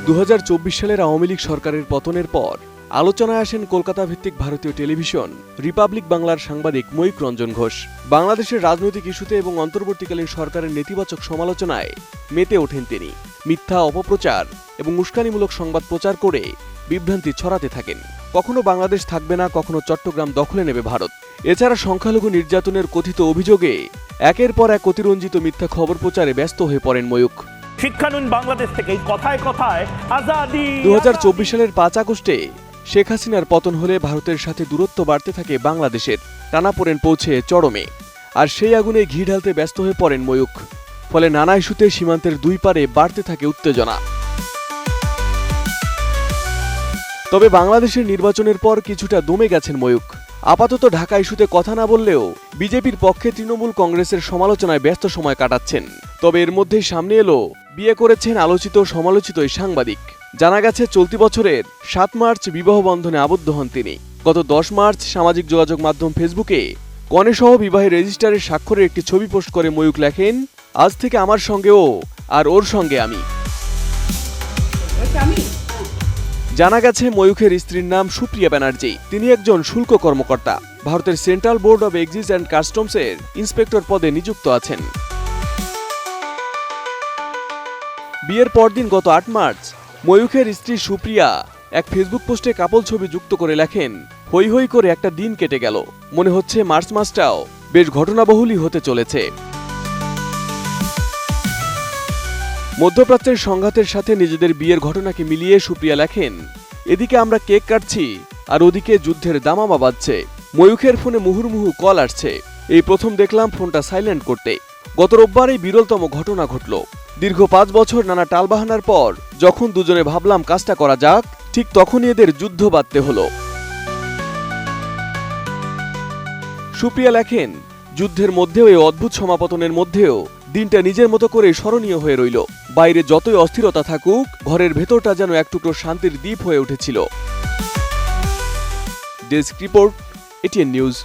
2024 সালের আওয়ামী লীগ সরকারের পতনের পর আলোচনায় আসেন কলকাতা ভিত্তিক ভারতীয় টেলিভিশন রিপাবলিক বাংলার সাংবাদিক ময়ূক রঞ্জন ঘোষ। বাংলাদেশের রাজনৈতিক ইস্যুতে এবং অন্তর্বর্তীকালীন সরকারের নেতিবাচক সমালোচনায় মেতে ওঠেন তিনি। মিথ্যা, অপপ্রচার এবং উস্কানিমূলক সংবাদ প্রচার করে বিভ্রান্তি ছড়াতে থাকেন। কখনো বাংলাদেশ থাকবে না, কখনো চট্টগ্রাম দখলে নেবে ভারত। এছাড়া সংখ্যালঘু নির্যাতনের কথিত অভিযোগে একের পর এক অতিরঞ্জিত মিথ্যা খবর প্রচারে ব্যস্ত হয়ে পড়েন ময়ূক। শিক্ষানুন বাংলাদেশ থেকে কথায় কথায় আজাদি। 2024 সালের 5 আগস্টে শেখ হাসিনার পতন হলে ভারতের সাথে দূরত্ব বাড়তে থাকে বাংলাদেশের। টানাপোড়েন পৌঁছে চরমে, আর সেই আগুনে ঘি ঢালতে ব্যস্ত হয়ে পড়েন ময়ূক। ফলে নানা ইস্যুতে সীমান্তের দুই পারে বাড়তে থাকে উত্তেজনা। তবে বাংলাদেশের নির্বাচনের পর কিছুটা দমে গেছেন ময়ূক। আপাতত ঢাকা ইস্যুতে কথা না বললেও বিজেপির পক্ষে তৃণমূল কংগ্রেসের সমালোচনায় ব্যস্ত সময় কাটাচ্ছেন। তবে এর মধ্যেই সামনে এলো বিয়ে করেছেন আলোচিত সমালোচিত এই সাংবাদিক। জানা গেছে চলতি বছরের 7 মার্চ বিবাহ বন্ধনে আবদ্ধ হন তিনি। গত 10 মার্চ সামাজিক যোগাযোগ মাধ্যম ফেসবুকে কনেসহ বিবাহের রেজিস্টারে স্বাক্ষরের একটি ছবি পোস্ট করে ময়ূক লেখেন, আজ থেকে আমার সঙ্গে ও আর ওর সঙ্গে আমি। জানা গেছে ময়ূখের স্ত্রীর নাম সুপ্রিয়া ব্যানার্জি। তিনি একজন শুল্ক কর্মকর্তা। ভারতের central board of excise and কাস্টমসের ইন্সপেক্টর পদে নিযুক্ত আছেন। বিয়ের পরদিন গত 8 মার্চ ময়ূখের স্ত্রী সুপ্রিয়া এক ফেসবুক পোস্টে কাপল ছবি যুক্ত করে লেখেন, হই হই করে একটা দিন কেটে গেল, মনে হচ্ছে মার্চ মাসটাও বেশ ঘটনাবহুলই হতে চলেছে। মধ্যপ্রাচ্যের সংঘাতের সাথে নিজেদের বিয়ের ঘটনাকে মিলিয়ে সুপ্রিয়া লেখেন, এদিকে আমরা কেক কাটছি আর ওদিকে যুদ্ধের দামামা বাজছে। ময়ূখের ফোনে মুহুর্মুহু কল আসছে। এই প্রথম দেখলাম ফোনটা সাইলেন্ট করতে। গত রোববার এই বিরলতম ঘটনা ঘটল। দীর্ঘ 5 বছর নানা টালবাহানার পর যখন দুজনে ভাবলাম কাজটা করা যাক, ঠিক তখনই এদের যুদ্ধ বাঁধতে হলো। সুপ্রিয়া লেখেন, যুদ্ধের মধ্যেও এই অদ্ভুত সমাপতনের মধ্যেও দিনটা নিজের মতো করে স্মরণীয় হয়ে রইল। বাইরে যতই অস্থিরতা থাকুক, ঘরের ভেতরটা যেন এক টুকরো শান্তির দ্বীপ হয়ে উঠেছিল। Desk report, ATN news.